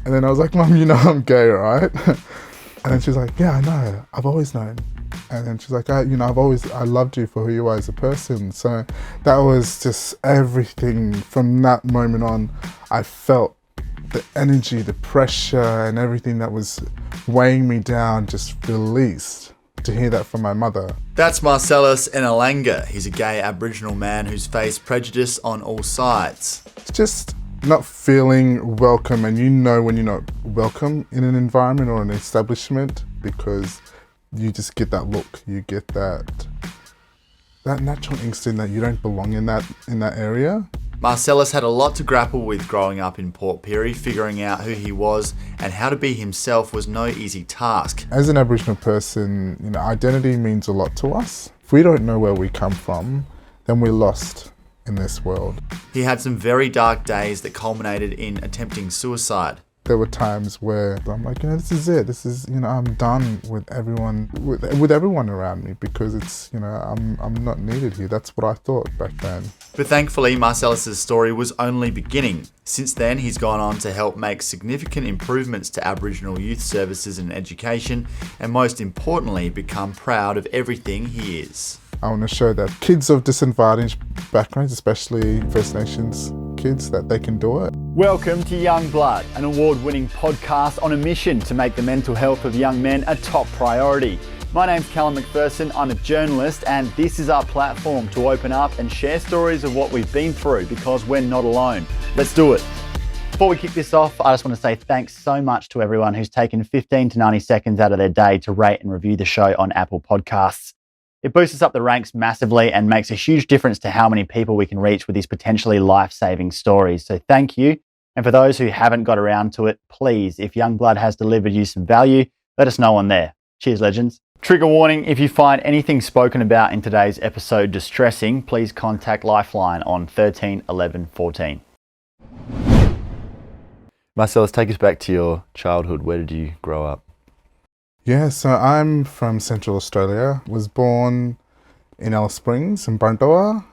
And then I was like, Mum, you know I'm gay, right? And then she's like, yeah, I know, I've always known. And then she's like, I loved you for who you are as a person. So that was just everything. From that moment on, I felt the energy, the pressure, and everything that was weighing me down just released to hear that from my mother. That's Marcellus Enalanga. He's a gay Aboriginal man who's faced prejudice on all sides. It's just not feeling welcome, and you know when you're not welcome in an environment or an establishment, because you just get that look, you get that natural instinct that you don't belong in that area. Marcellus had a lot to grapple with growing up in Port Pirie. Figuring out who he was and how to be himself was no easy task. As an Aboriginal person, identity means a lot to us. If we don't know where we come from, then we're lost in this world. He had some very dark days that culminated in attempting suicide. There were times where I'm like, this is it. This is, I'm done with everyone, with everyone around me, because it's, I'm not needed here. That's what I thought back then. But thankfully, Marcellus's story was only beginning. Since then, he's gone on to help make significant improvements to Aboriginal youth services and education, and most importantly, become proud of everything he is. I want to show that kids of disadvantaged backgrounds, especially First Nations kids, that they can do it. Welcome to Young Blood, an award-winning podcast on a mission to make the mental health of young men a top priority. My name's Callum McPherson, I'm a journalist, and this is our platform to open up and share stories of what we've been through, because we're not alone. Let's do it. Before we kick this off, I just want to say thanks so much to everyone who's taken 15 to 90 seconds out of their day to rate and review the show on Apple Podcasts. It boosts us up the ranks massively and makes a huge difference to how many people we can reach with these potentially life-saving stories. So thank you. And for those who haven't got around to it, please, if Young Blood has delivered you some value, let us know on there. Cheers, legends. Trigger warning, if you find anything spoken about in today's episode distressing, please contact Lifeline on 13 11 14. Marcellus, take us back to your childhood. Where did you grow up? Yeah, so I'm from Central Australia. Was born in Alice Springs in Bundoa,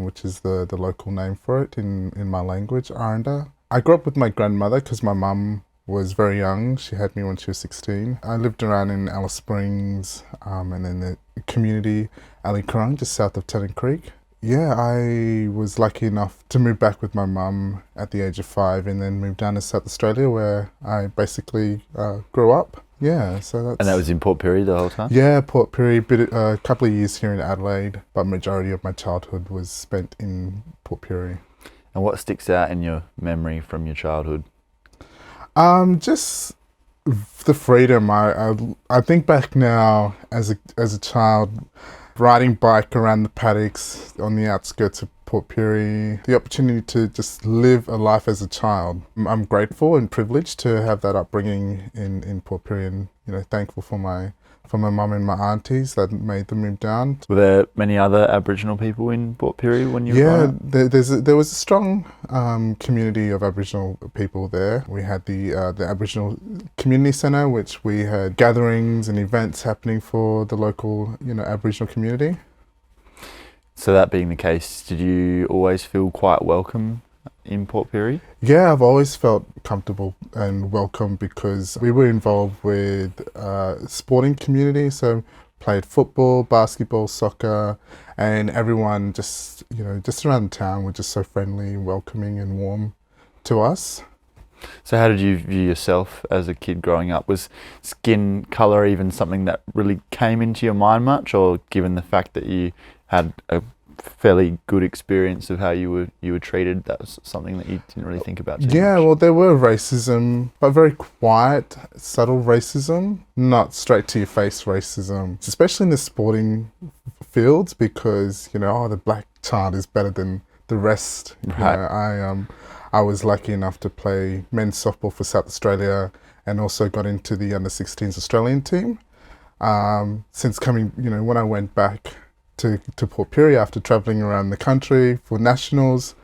which is the local name for it in my language, Aranda. I grew up with my grandmother because my mum was very young. She had me when she was 16. I lived around in Alice Springs and then the community, Ali Kurrung, just south of Tennant Creek. Yeah, I was lucky enough to move back with my mum at the age of 5 and then moved down to South Australia, where I basically grew up. Yeah, so that's... And that was in Port Pirie the whole time? Yeah, Port Pirie, a couple of years here in Adelaide, but majority of my childhood was spent in Port Pirie. And what sticks out in your memory from your childhood? Just the freedom. I think back now as a child, riding bike around the paddocks on the outskirts of Port Pirie, the opportunity to just live a life as a child. I'm grateful and privileged to have that upbringing in Port Pirie, and thankful for my mum and my aunties that made the move down. Were there many other Aboriginal people in Port Pirie when you were growing up? There was a strong community of Aboriginal people there. We had the Aboriginal Community Centre, which we had gatherings and events happening for the local Aboriginal community. So that being the case, did you always feel quite welcome in Port Pirie? Yeah, I've always felt comfortable and welcome because we were involved with sporting community, so played football, basketball, soccer, and everyone just around town were just so friendly, welcoming and warm to us. So how did you view yourself as a kid growing up? Was skin colour even something that really came into your mind much, or given the fact that you had a fairly good experience of how you were treated, that was something that you didn't really think about too much? Well, there were racism, but very quiet, subtle racism, not straight to your face racism, especially in the sporting fields, because the black child is better than the rest. Right. I was lucky enough to play men's softball for South Australia and also got into the under-16s Australian team. Since coming, when I went back to Port Pirie after travelling around the country for nationals,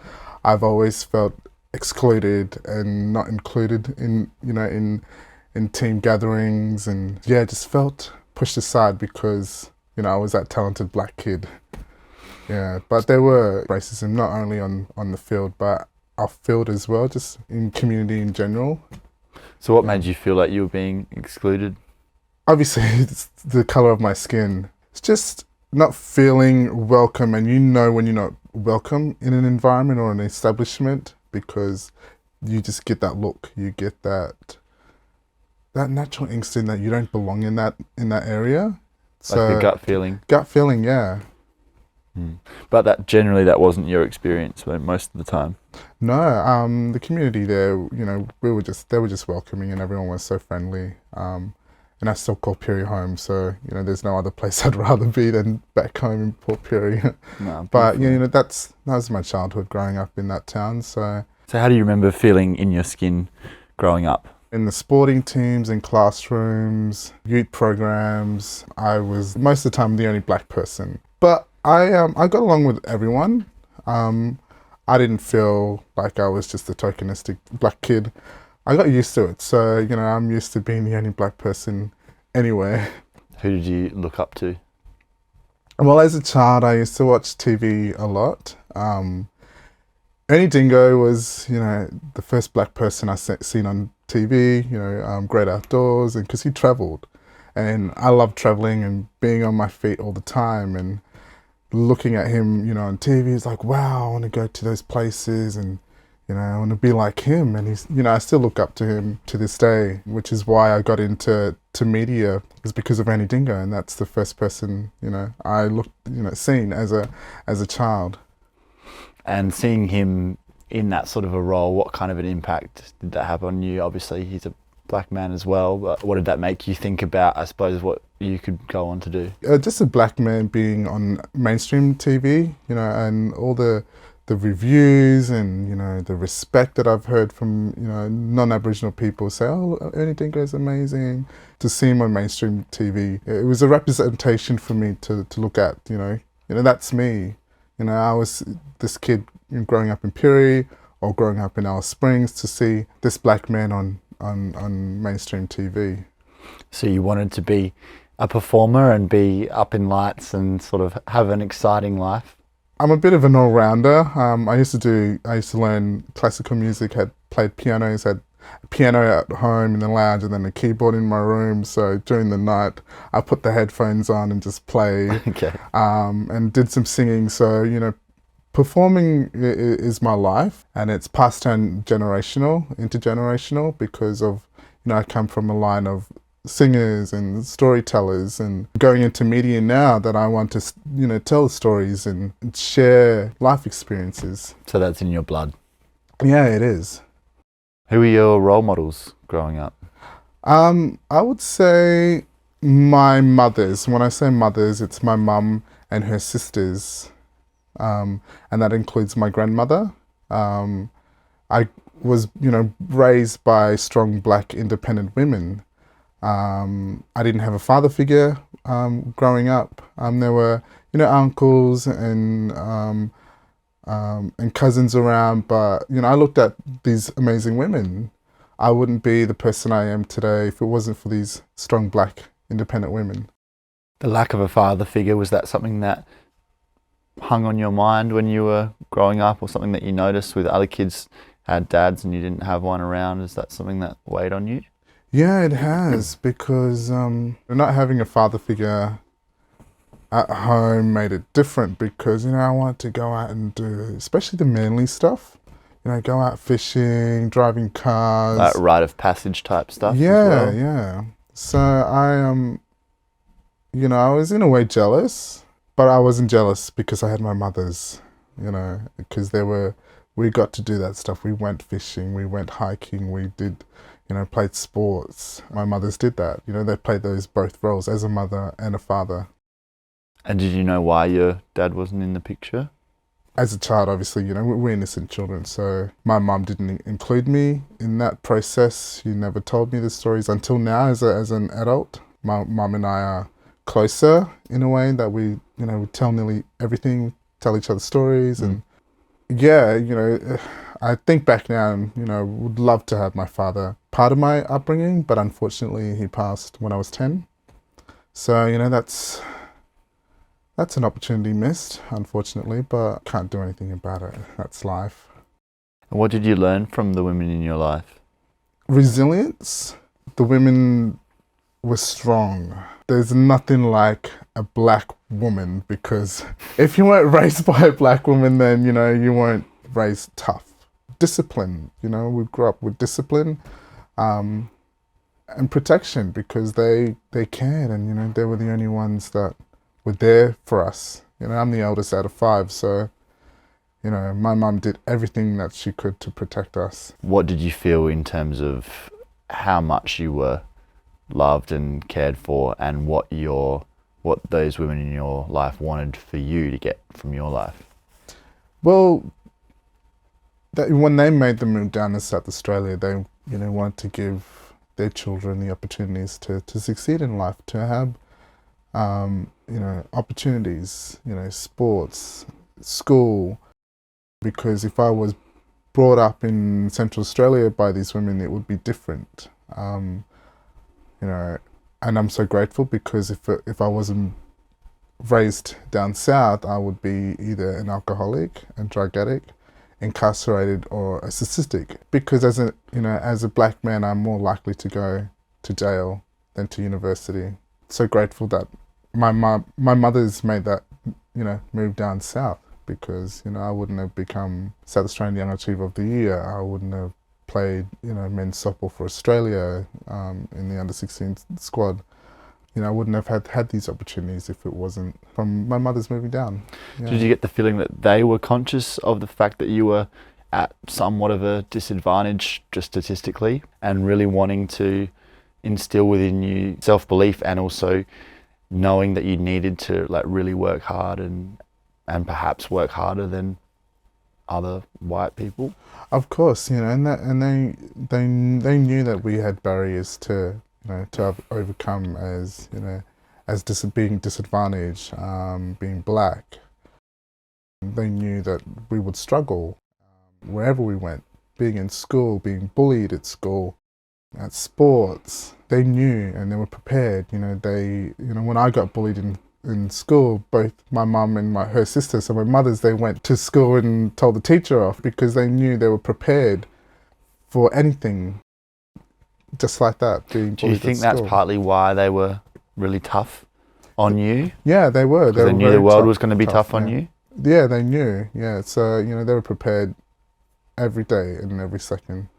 I've always felt excluded and not included in team gatherings, and just felt pushed aside because I was that talented black kid. Yeah, but there were racism not only on the field but off field as well, just in community in general. So what made you feel like you were being excluded? Obviously, it's the color of my skin. It's just not feeling welcome, and you know when you're not welcome in an environment or an establishment because you just get that look. You get that natural instinct that you don't belong in that area. Like the gut feeling. Gut feeling, yeah. But that wasn't your experience most of the time. No, the community there, they were just welcoming, and everyone was so friendly. And I still call Pirie home, so there's no other place I'd rather be than back home in Port Pirie. No, but that was my childhood growing up in that town. So how do you remember feeling in your skin growing up? In the sporting teams, in classrooms, youth programs, I was most of the time the only black person. But I got along with everyone. I didn't feel like I was just a tokenistic black kid. I got used to it. So, I'm used to being the only black person anywhere. Who did you look up to? Well, as a child, I used to watch TV a lot. Ernie Dingo was, the first black person I seen on TV, Great Outdoors, and because he travelled. And I love travelling and being on my feet all the time and looking at him, on TV. It's like, wow, I want to go to those places and, I want to be like him. And he's, I still look up to him to this day, which is why I got into media, is because of Ernie Dingo. And that's the first person, I looked, seen as a child. And seeing him in that sort of a role, what kind of an impact did that have on you? Obviously, he's a black man as well, but what did that make you think about, I suppose, what you could go on to do? Just a black man being on mainstream TV, and all the reviews and, the respect that I've heard from, non-Aboriginal people say, oh, Ernie Dingo is amazing. To see him on mainstream TV, it was a representation for me to look at, that's me. I was this kid growing up in Pirie or growing up in Alice Springs to see this black man on mainstream TV. So you wanted to be a performer and be up in lights and sort of have an exciting life? I'm a bit of an all-rounder. I used to learn classical music, had played pianos, had a piano at home in the lounge and then a keyboard in my room. So during the night, I put the headphones on and just play. Okay. And did some singing. So, performing is my life, and it's passed down intergenerational, because of, I come from a line of singers and storytellers, and going into media now that I want to, tell stories and share life experiences. So that's in your blood? Yeah, it is. Who were your role models growing up? I would say my mothers. When I say mothers, it's my mum and her sisters. And that includes my grandmother. I was, raised by strong black independent women. I didn't have a father figure growing up. There were, uncles and cousins around, but I looked at these amazing women. I wouldn't be the person I am today if it wasn't for these strong black independent women. The lack of a father figure, was that something that hung on your mind when you were growing up, or something that you noticed with other kids had dads and you didn't have one around? Is that something that weighed on you? Yeah, it has, because not having a father figure at home made it different, because I wanted to go out and do especially the manly stuff, go out fishing, driving cars, That rite of passage type stuff. yeah, as well. yeah. So I I was in a way jealous, but I wasn't jealous because I had my mothers, because we got to do that stuff. We went fishing, we went hiking, we did, played sports. My mothers did that. They played those both roles as a mother and a father. And did you know why your dad wasn't in the picture? As a child, obviously, we're innocent children, so my mum didn't include me in that process. She never told me the stories until now as an adult. My mum and I are closer in a way that we tell nearly everything, tell each other stories. And yeah, I think back now and, would love to have my father part of my upbringing, but unfortunately he passed when I was 10. So, that's an opportunity missed, unfortunately, but can't do anything about it. That's life. And what did you learn from the women in your life? resilience. The women were strong. There's nothing like a black woman, because if you weren't raised by a black woman, then, you weren't raised tough. Discipline, we grew up with discipline and protection, because they cared, and, they were the only ones that were there for us. I'm the eldest out of 5, so, my mum did everything that she could to protect us. What did you feel in terms of how much you were loved and cared for, and what those women in your life wanted for you to get from your life? Well, when they made the move down to South Australia, they wanted to give their children the opportunities to succeed in life, to have opportunities, sports, school. Because if I was brought up in Central Australia by these women, it would be different. And I'm so grateful, because if I wasn't raised down south, I would be either an alcoholic, a drug addict, incarcerated, or a statistic. Because as a black man, I'm more likely to go to jail than to university. So grateful that my mother's made that move down south, because I wouldn't have become South Australian Young Achiever of the Year. I wouldn't have played men's softball for Australia in the under-16 squad. I wouldn't have had these opportunities if it wasn't from my mother's moving down. Yeah. Did you get the feeling that they were conscious of the fact that you were at somewhat of a disadvantage just statistically, and really wanting to instill within you self-belief, and also knowing that you needed to really work hard and perhaps work harder than other white people? Of course, and they knew that we had barriers to have overcome as being disadvantaged, being black. They knew that we would struggle wherever we went, being in school, being bullied at school, at sports. They knew, and they were prepared. When I got bullied in school, both my mum and her sister, so my mothers, they went to school and told the teacher off, because they knew they were prepared for anything just like that, being bullied at school. Do you think that's partly why they were really tough on you? Yeah, they were. They knew the world was going to be tough on you? Yeah, they knew. Yeah, so, they were prepared every day and every second.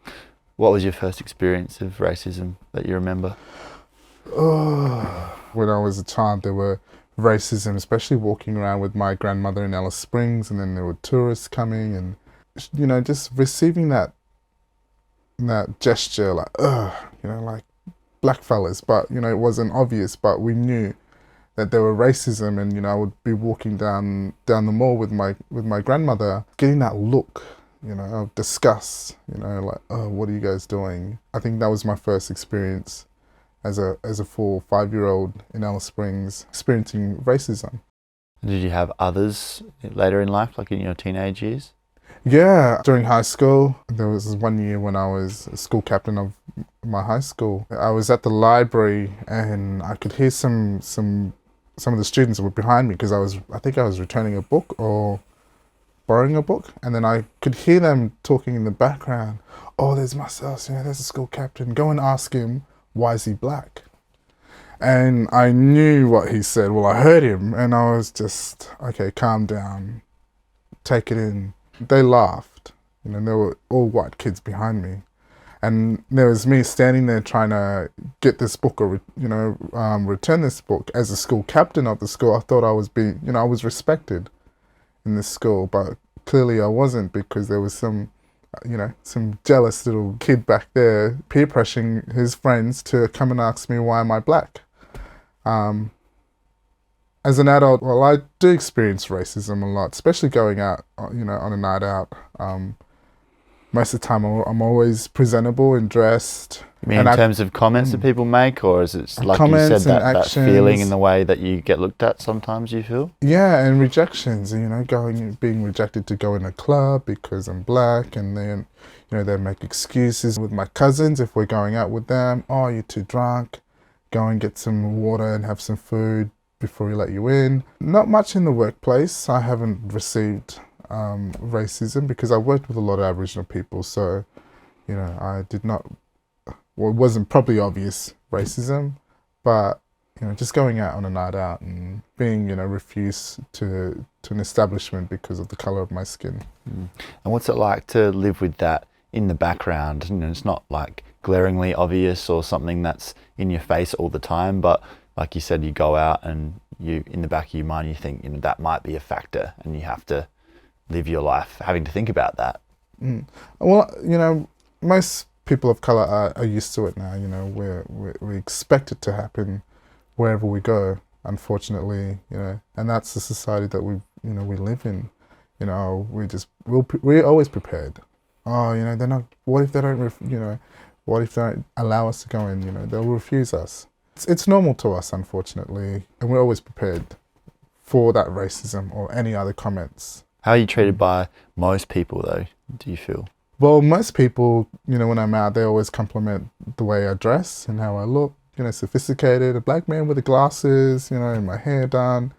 What was your first experience of racism that you remember? When I was a child, there were racism, especially walking around with my grandmother in Alice Springs, and then there were tourists coming, and just receiving that gesture, like black fellas, but it wasn't obvious, but we knew that there were racism. And I would be walking down the mall with my grandmother, getting that look of disgust, oh, what are you guys doing? I think that was my first experience as a 4-5-year-old in Alice Springs, experiencing racism. Did you have others later in life, like in your teenage years? Yeah, during high school, there was one year when I was a school captain of my high school. I was at the library, and I could hear some of the students were behind me, because I think I was returning a book or borrowing a book, and then I could hear them talking in the background. Oh, there's Marcellus, there's a school captain. Go and ask him, why is he black? And I knew what he said. Well, I heard him, and I was just, okay, calm down, take it in. They laughed. There were all white kids behind me, and there was me standing there trying to get this book, or return this book. As a school captain of the school, I thought I was I was respected in this school, but clearly I wasn't, because there was some jealous little kid back there peer pressuring his friends to come and ask me, why am I black? As an adult, well, I do experience racism a lot, especially going out, on a night out. Most of the time, I'm always presentable and dressed. You mean in terms of comments that people make, or is it like you said, that feeling in the way that you get looked at sometimes, you feel? Yeah, and rejections, being rejected to go in a club because I'm black, and then, they make excuses with my cousins if we're going out with them. Oh, you're too drunk. Go and get some water and have some food before we let you in. Not much in the workplace. I haven't received racism, because I worked with a lot of Aboriginal people, so I did not well, it wasn't probably obvious racism, but just going out on a night out and being refused to an establishment because of the color of my skin. And what's it like to live with that in the background? It's not like glaringly obvious or something that's in your face all the time, but like you said, you go out and you, in the back of your mind, you think that might be a factor, and you have to live your life having to think about that. Well, most people of color are used to it now. We expect it to happen wherever we go, unfortunately, and that's the society that we live in. We're always prepared. Oh, they're not. What if they don't? What if they don't allow us to go in? They'll refuse us. It's normal to us, unfortunately, and we're always prepared for that racism or any other comments. How are you treated by most people, though? Do you feel? Well, most people, when I'm out, they always compliment the way I dress and how I look. Sophisticated, a black man with the glasses, my hair done.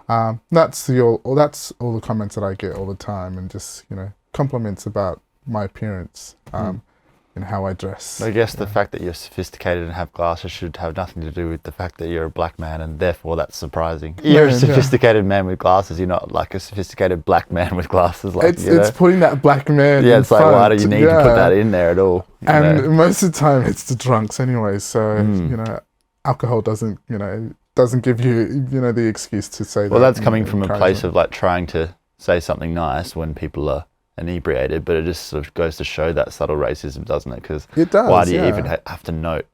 That's all the comments that I get all the time, and just compliments about my appearance and how I dress. I guess the fact that you're sophisticated and have glasses should have nothing to do with the fact that you're a black man, and therefore that's surprising. You're a sophisticated man with glasses. You're not like a sophisticated black man with glasses. It's putting that black man. Yeah, it's like, why do you need to put that in there at all? And most of the time, it's the drunks anyway. So alcohol doesn't give you the excuse to say that. Well, that's coming from a place of like trying to say something nice when people are inebriated, but it just sort of goes to show that subtle racism, doesn't it? Because why do you even have to note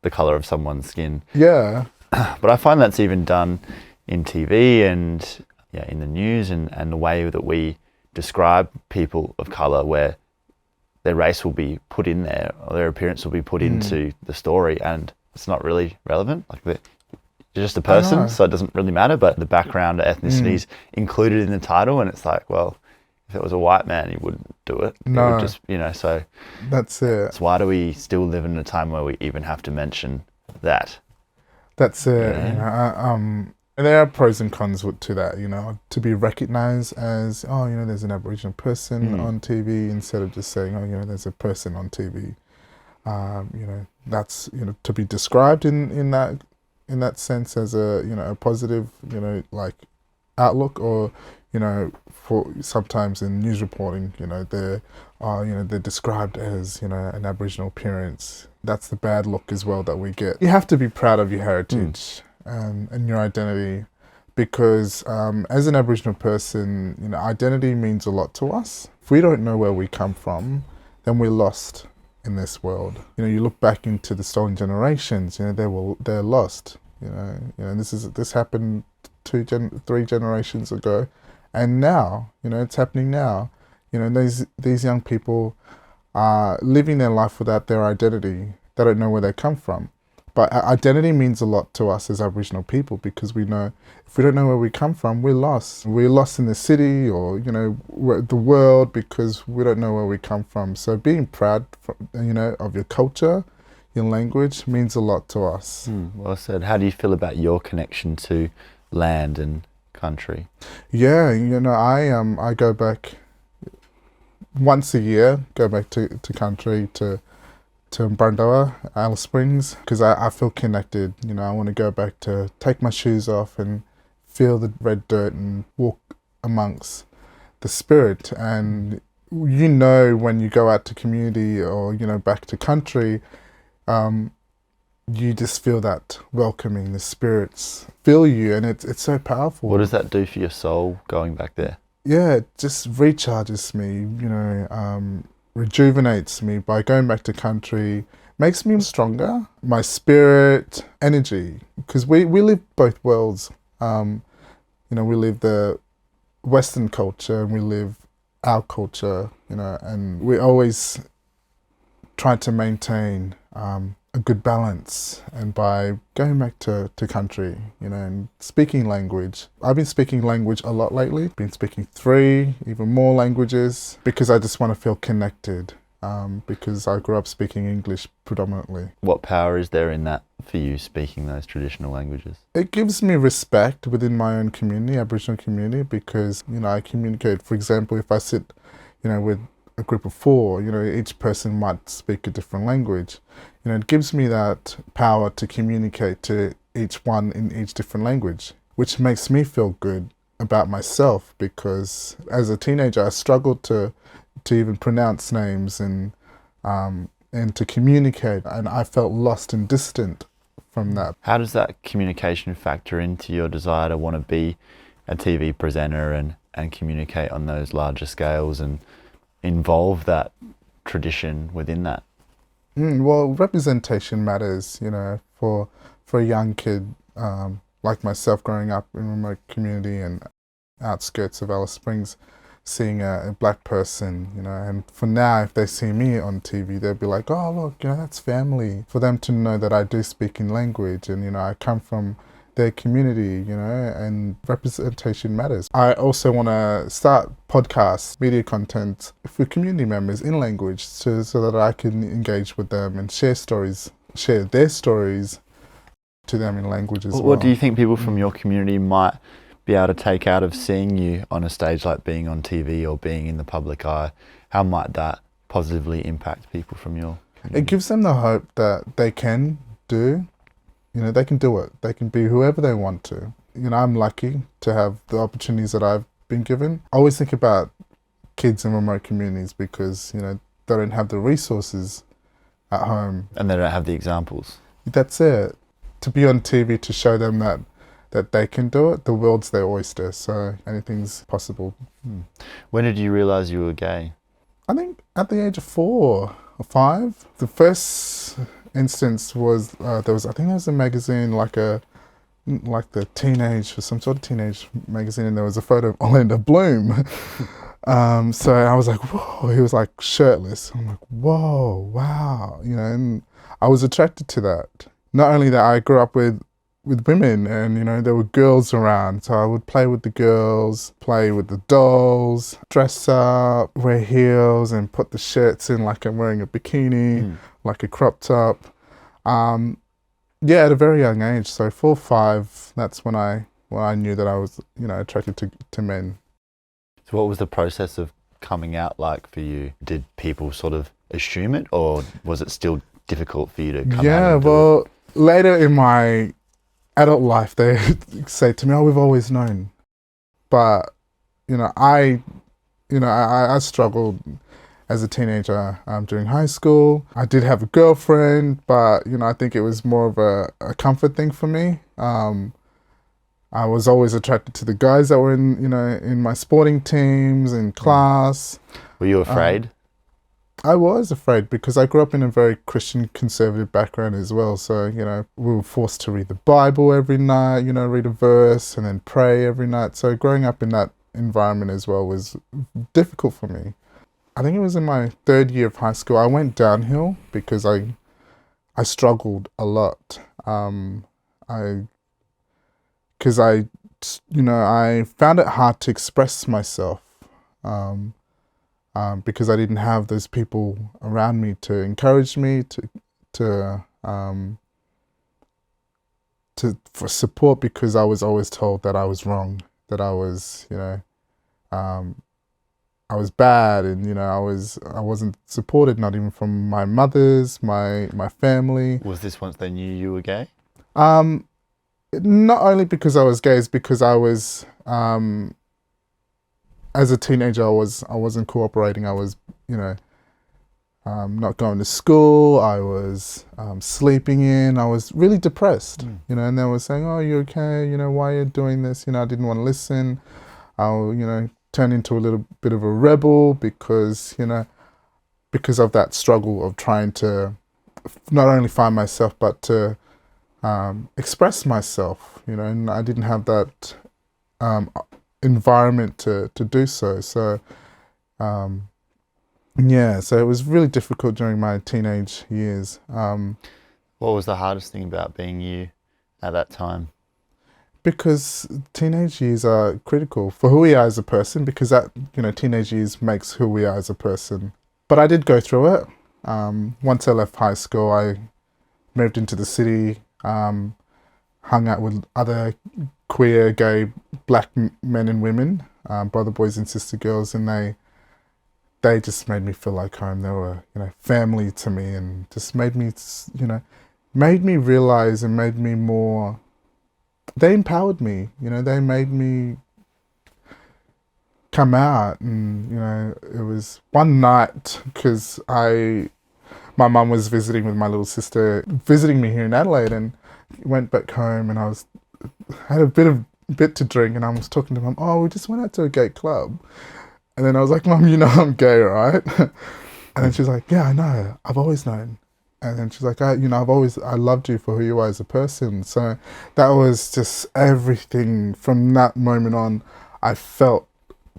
the colour of someone's skin? Yeah. But I find that's even done in TV and in the news, and the way that we describe people of colour, where their race will be put in there or their appearance will be put into the story, and it's not really relevant. Like you're just a person, so it doesn't really matter, but the background or ethnicity is included in the title, and it's like, well, if it was a white man, he wouldn't do it. No. It would just, so that's it. So why do we still live in a time where we even have to mention that? That's it. And there are pros and cons to that, to be recognised as, there's an Aboriginal person on TV, instead of just saying, there's a person on TV. That's, to be described in that sense as a positive, like outlook, or, for sometimes in news reporting, they're described as, an Aboriginal appearance. That's the bad look as well that we get. You have to be proud of your heritage and your identity, because as an Aboriginal person, identity means a lot to us. If we don't know where we come from, then we're lost in this world. You look back into the stolen generations, they're lost. This happened 3 generations ago, and now, it's happening now. These young people are living their life without their identity. They don't know where they come from. But identity means a lot to us as Aboriginal people, because we know if we don't know where we come from, we're lost. We're lost in the city or, the world, because we don't know where we come from. So being proud, of your culture, your language, means a lot to us. Well said. How do you feel about your connection to land and country? Yeah, I go back once a year, to country, to Mbrundowa, Alice Springs, because I feel connected. I want to go back to take my shoes off and feel the red dirt and walk amongst the spirit. And when you go out to community or back to country, you just feel that welcoming. The spirits feel you, and it's so powerful. What does that do for your soul going back there? Yeah, it just recharges me. Rejuvenates me by going back to country, makes me stronger, my spirit, energy, because we live both worlds. We live the Western culture and we live our culture, and we always try to maintain a good balance, and by going back to country, and speaking language. I've been speaking language a lot lately, been speaking 3, even more languages, because I just want to feel connected, because I grew up speaking English predominantly. What power is there in that for you, speaking those traditional languages? It gives me respect within my own community, Aboriginal community, because, I communicate. For example, if I sit, with a group of four, each person might speak a different language. It gives me that power to communicate to each one in each different language, which makes me feel good about myself, because as a teenager I struggled to even pronounce names and to communicate, and I felt lost and distant from that. How does that communication factor into your desire to want to be a TV presenter and communicate on those larger scales and involve that tradition within that? Well, representation matters, for a young kid like myself, growing up in a remote community and outskirts of Alice Springs, seeing a black person, and for now, if they see me on TV, they'll be like, oh, look, that's family. For them to know that I do speak in language and, I come from their community, and representation matters. I also want to start podcasts, media content for community members in language so that I can engage with them and share their stories to them in language as well. What do you think people from your community might be able to take out of seeing you on a stage, like being on TV or being in the public eye? How might that positively impact people from your community? It gives them the hope that they can do. They can do it. They can be whoever they want to. I'm lucky to have the opportunities that I've been given. I always think about kids in remote communities because, they don't have the resources at home. And they don't have the examples. That's it. To be on TV, to show them that they can do it, the world's their oyster, so anything's possible. When did you realise you were gay? I think at the age of 4 or 5. The first instance was I think there was a magazine like the teenage, or some sort of teenage magazine, and there was a photo of Orlando Bloom. So I was like, whoa, he was like shirtless. I'm like, whoa, wow, and I was attracted to that. Not only that, I grew up with women, and there were girls around, so I would play with the girls, play with the dolls, dress up, wear heels, and put the shirts in like I'm wearing a bikini, like a crop top. At a very young age, so 4 or 5, that's when I knew that I was attracted to men. So what was the process of coming out like for you? Did people sort of assume it, or was it still difficult for you to come out? Yeah, well, later in my adult life, they say to me, oh, we've always known. But, I struggled as a teenager during high school. I did have a girlfriend, but, I think it was more of a comfort thing for me. I was always attracted to the guys that were in my sporting teams, in class. Were you afraid? I was afraid because I grew up in a very Christian conservative background as well. So, we were forced to read the Bible every night, read a verse and then pray every night. So growing up in that environment as well was difficult for me. I think it was in my 3rd year of high school, I went downhill because I struggled a lot. Because I found it hard to express myself. Because I didn't have those people around me to encourage me, for support, because I was always told that I was wrong, that I was, I was bad, and I wasn't supported, not even from my mothers, my family. Was this once they knew you were gay? Not only because I was gay, it's because I was. As a teenager, I wasn't cooperating. I was, not going to school. I was sleeping in. I was really depressed, and they were saying, "Oh, you okay? Why are you doing this?" I didn't want to listen. I, turned into a little bit of a rebel because of that struggle of trying to not only find myself but to express myself. And I didn't have that environment to do so. So, so it was really difficult during my teenage years. What was the hardest thing about being you at that time? Because teenage years are critical for who we are as a person, because that, teenage years makes who we are as a person. But I did go through it. Once I left high school, I moved into the city, hung out with other queer, gay, black men and women, brother boys and sister girls, and they just made me feel like home. They were, family to me, and just made me, made me realize and made me more. They empowered me. They made me come out, and it was one night because my mum was visiting with my little sister, visiting me here in Adelaide, and went back home, and I had a bit to drink, and I was talking to Mum. Oh, we just went out to a gay club, and then I was like, Mum, I'm gay, right? And then she's like, yeah, I know. I've always known. And then she's like, I loved you for who you are as a person. So that was just everything. From that moment on, I felt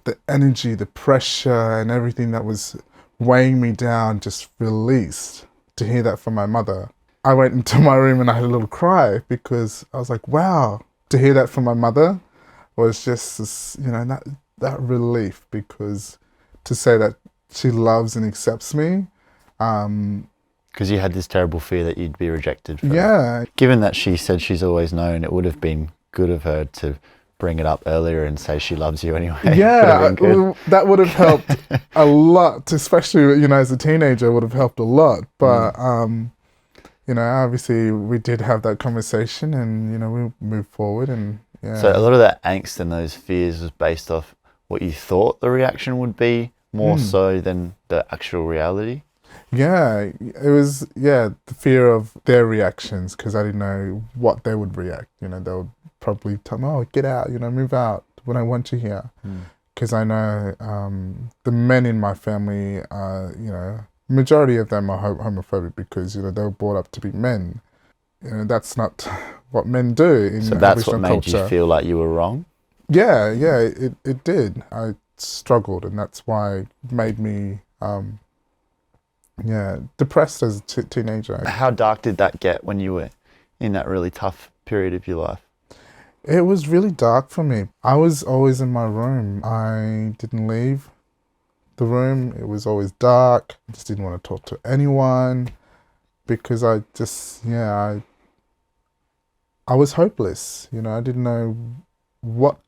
the energy, the pressure, and everything that was weighing me down just released. To hear that from my mother, I went into my room and I had a little cry, because I was like, wow. To hear that from my mother was just this, that relief, because to say that she loves and accepts me. Because you had this terrible fear that you'd be rejected. Yeah. Given that she said she's always known, it would have been good of her to bring it up earlier and say she loves you anyway. Yeah, that would have helped a lot, especially, as a teenager, would have helped a lot. But, obviously we did have that conversation, and, we moved forward, and yeah. So a lot of that angst and those fears was based off what you thought the reaction would be, more so than the actual reality? Yeah, it was, the fear of their reactions, because I didn't know what they would react. They would probably tell me, oh, get out, move out, when I want you here. Because I know the men in my family, majority of them are homophobic, because, they were brought up to be men. That's not what men do in So that's what Aboriginal made culture. You feel like you were wrong? Yeah, it did. I struggled, and that's why it made me depressed as a teenager. How dark did that get when you were in that really tough period of your life? It was really dark for me. I was always in my room. I didn't leave the room. It was always dark. I just didn't want to talk to anyone, because I was hopeless. I didn't know what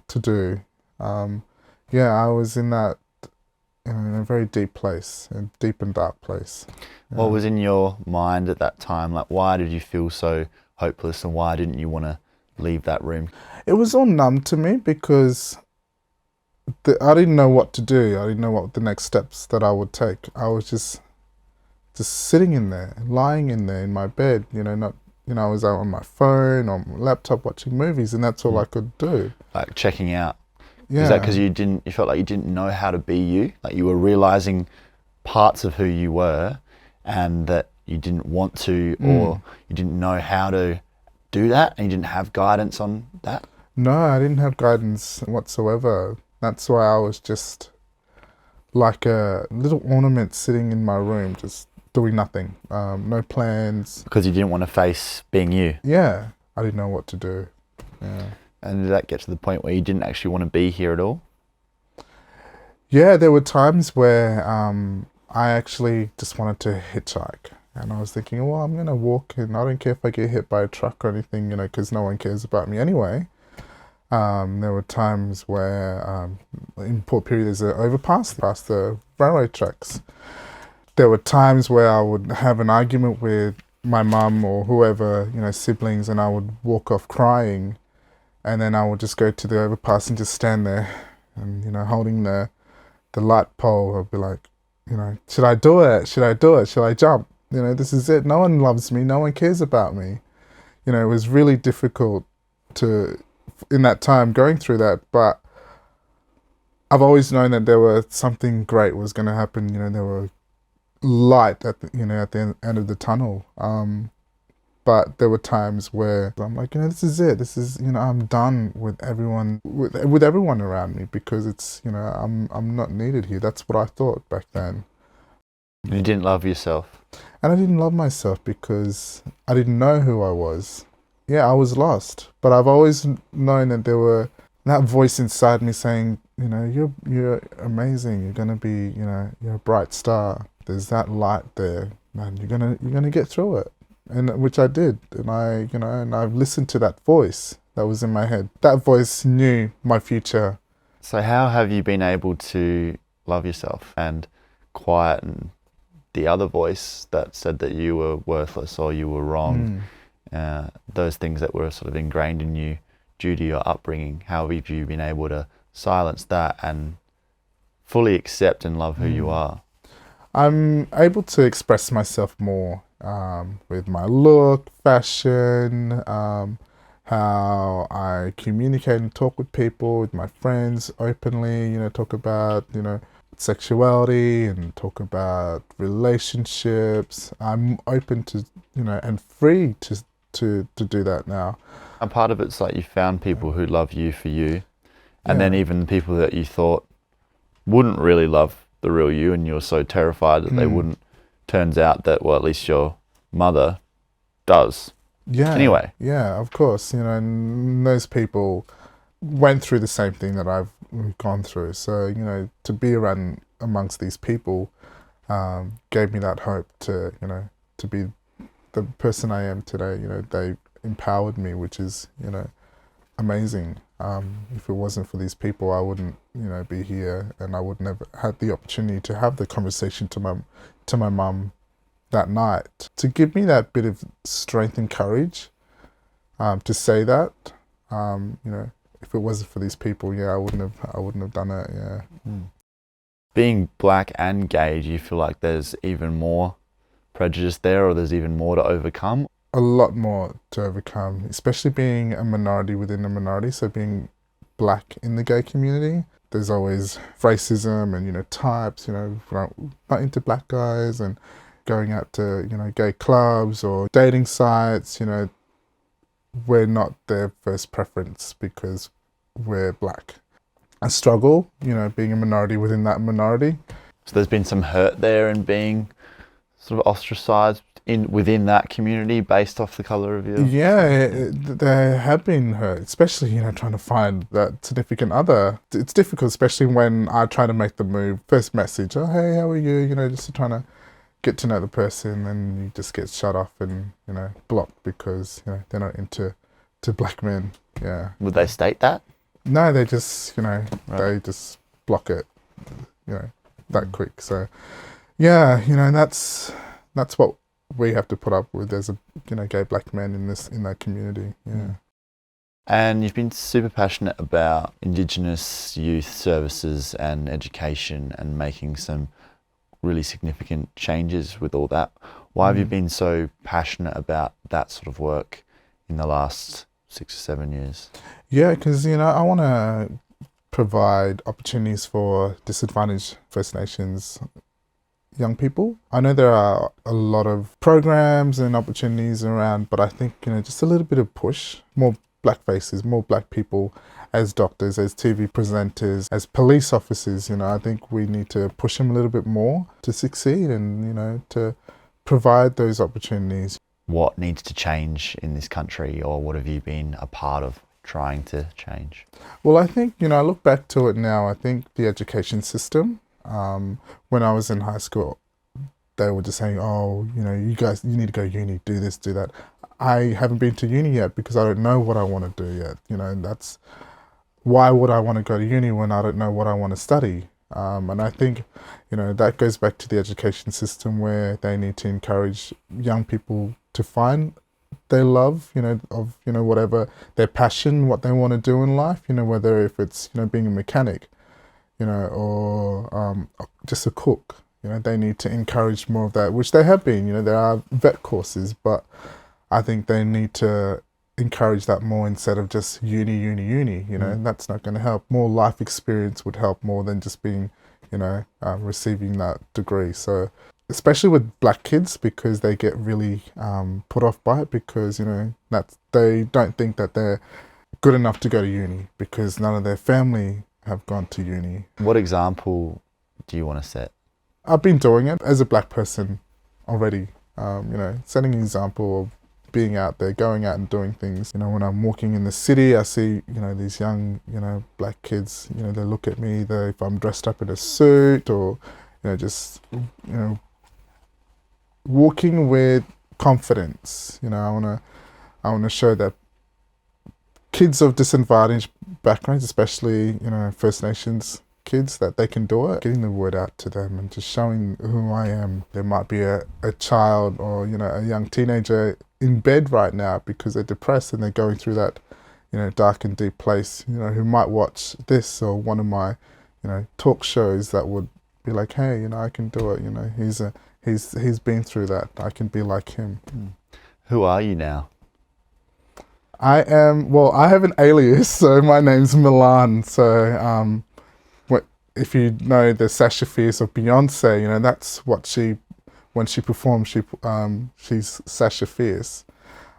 to do. I was in that, in a very deep place, a deep and dark place. What was in your mind at that time? Like, why did you feel so hopeless, and why didn't you want to leave that room? It was all numb to me, because I didn't know what to do. I didn't know what the next steps that I would take. I was just sitting in there, lying in there in my bed, I was out on my phone, on my laptop, watching movies, and that's all I could do. Like checking out. Yeah. Is that because you felt like you didn't know how to be you? Like you were realizing parts of who you were, and that you didn't want to, or you didn't know how to do that, and you didn't have guidance on that? No, I didn't have guidance whatsoever. That's why I was just like a little ornament sitting in my room, just doing nothing. No plans. Because you didn't want to face being you? Yeah, I didn't know what to do. Yeah. And did that get to the point where you didn't actually want to be here at all? Yeah, there were times where I actually just wanted to hitchhike. And I was thinking, well, I'm going to walk, and I don't care if I get hit by a truck or anything, because no one cares about me anyway. There were times where in Port Pirie there's an overpass past the railway tracks. There were times where I would have an argument with my mum or whoever, siblings, and I would walk off crying, and then I would just go to the overpass and just stand there and, holding the light pole. I'd be like, should I do it? Should I do it? Should I jump? This is it. No one loves me. No one cares about me. It was really difficult in that time going through that, but I've always known that there was something great was going to happen. There were light at the end of the tunnel. But there were times where I'm like, this is it. This is, I'm done with everyone, with everyone around me, because it's, I'm not needed here. That's what I thought back then. You didn't love yourself. And I didn't love myself because I didn't know who I was. Yeah, I was lost. But I've always known that there were that voice inside me saying, you're amazing. You're gonna be, you're a bright star. There's that light there, man. You're gonna get through it. And which I did. And I've listened to that voice that was in my head. That voice knew my future. So how have you been able to love yourself and quieten the other voice that said that you were worthless or you were wrong. Those things that were sort of ingrained in you due to your upbringing. How have you been able to silence that and fully accept and love who you are? I'm able to express myself more with my look, fashion, how I communicate and talk with people, with my friends openly, talk about, sexuality and talk about relationships. I'm open to, and free to do that now. And part of it's like you found people who love you for you, and then even people that you thought wouldn't really love the real you, and you're so terrified that they wouldn't. Turns out that, well, at least your mother does. Yeah. Anyway. Yeah, of course. And those people went through the same thing that I've gone through. So, to be around amongst these people gave me that hope to, to be the person I am today. They empowered me, which is, amazing. If it wasn't for these people, I wouldn't, be here, and I would never had the opportunity to have the conversation to my mum that night, to give me that bit of strength and courage to say that. If it wasn't for these people, I wouldn't have done it. Yeah. Being black and gay, do you feel like there's even more prejudice there, or there's even more to overcome? A lot more to overcome, especially being a minority within a minority. So being black in the gay community, there's always racism and, types, not into black guys, and going out to, gay clubs or dating sites, we're not their first preference because we're black. I struggle, being a minority within that minority. So there's been some hurt there in being sort of ostracized within that community based off the colour of you? Yeah, there have been hurt, especially, trying to find that significant other. It's difficult, especially when I try to make the move. First message, oh, hey, how are you? Just trying to get to know the person, and you just get shut off and, blocked because, they're not into black men. Yeah. Would they state that? No, they just, they just block it, that quick. So, yeah, that's what we have to put up with as a gay black man in that community. Yeah. And you've been super passionate about Indigenous youth services and education and making some really significant changes with all that. Why have you been so passionate about that sort of work in the last 6 or 7 years? Yeah, because I want to provide opportunities for disadvantaged First Nations young people. I know there are a lot of programs and opportunities around, but I think, just a little bit of push, more black faces, more black people as doctors, as TV presenters, as police officers, I think we need to push them a little bit more to succeed and, to provide those opportunities. What needs to change in this country, or what have you been a part of trying to change? Well, I think, I look back to it now, I think the education system, when I was in high school, they were just saying, oh, you need to go uni, do this, do that. I haven't been to uni yet because I don't know what I want to do yet. And that's why would I want to go to uni when I don't know what I want to study? And I think, that goes back to the education system where they need to encourage young people to find their love, of, whatever their passion, what they want to do in life, whether if it's, being a mechanic, or just a cook. They need to encourage more of that, which they have been. There are vet courses, but I think they need to encourage that more instead of just uni. That's not going to help. More life experience would help more than just being, receiving that degree. So, especially with black kids, because they get really put off by it because, that they don't think that they're good enough to go to uni because none of their family have gone to uni. What example do you want to set? I've been doing it as a black person already, setting an example of being out there, going out and doing things. When I'm walking in the city, I see, these young, black kids, they look at me, if I'm dressed up in a suit or, just, walking with confidence. I want to show that kids of disadvantaged backgrounds, especially, First Nations kids that they can do it, getting the word out to them and just showing who I am. There might be a child or, a young teenager in bed right now because they're depressed and they're going through that, dark and deep place, who might watch this or one of my, talk shows that would be like, hey, I can do it. He's been through that. I can be like him. Who are you now? I have an alias, so my name's Milan. So, if you know the Sasha Fierce of Beyonce, that's what when she performs, she's Sasha Fierce.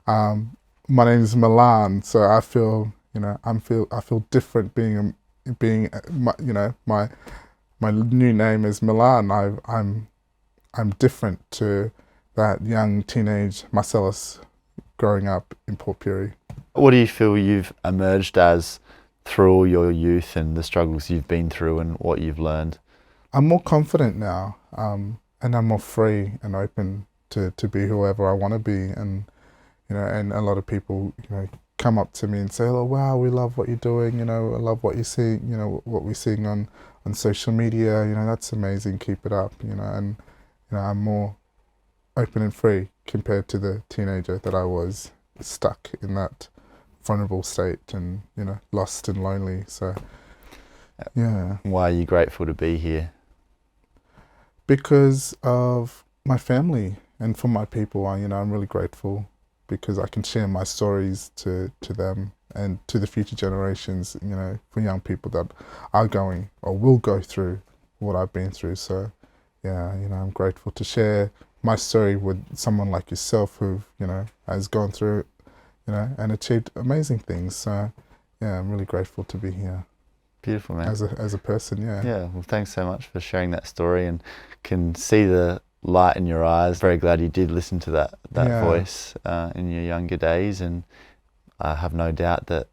My name is Milan, so I feel, I feel different being my new name is Milan. I'm different to that young teenage Marcellus growing up in Port Pirie. What do you feel you've emerged as through all your youth and the struggles you've been through and what you've learned? I'm more confident now, and I'm more free and open to be whoever I want to be. And and a lot of people come up to me and say, "Oh, wow, we love what you're doing. I love what you're seeing. What we're seeing on social media. That's amazing. Keep it up. And I'm more open and free compared to the teenager that I was, stuck in that vulnerable state and lost and lonely. So yeah. Why are you grateful to be here? Because of my family and for my people. I'm really grateful because I can share my stories to them and to the future generations, for young people that are going or will go through what I've been through. So yeah, I'm grateful to share my story with someone like yourself who, has gone through, and achieved amazing things. So yeah, I'm really grateful to be here. Beautiful, man. As a person, yeah. Yeah, well, thanks so much for sharing that story, and can see the light in your eyes. Very glad you did listen to that voice in your younger days, and I have no doubt that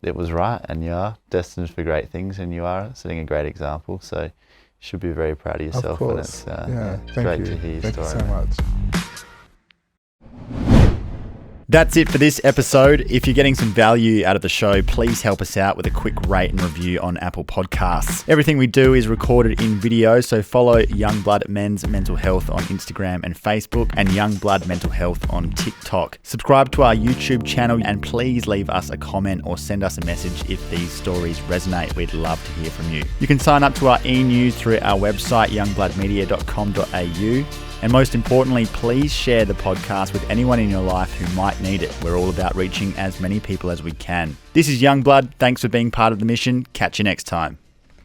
it was right, and you are destined for great things, and you are setting a great example. So you should be very proud of yourself. Of course. And it's Thank great you. to hear your Thank story. you so much. That's it for this episode. If you're getting some value out of the show, please help us out with a quick rate and review on Apple Podcasts. Everything we do is recorded in video, so follow Youngblood Men's Mental Health on Instagram and Facebook, and Youngblood Mental Health on TikTok. Subscribe to our YouTube channel, and please leave us a comment or send us a message if these stories resonate. We'd love to hear from you. You can sign up to our e-news through our website, youngbloodmedia.com.au. And most importantly, please share the podcast with anyone in your life who might need it. We're all about reaching as many people as we can. This is Youngblood. Thanks for being part of the mission. Catch you next time.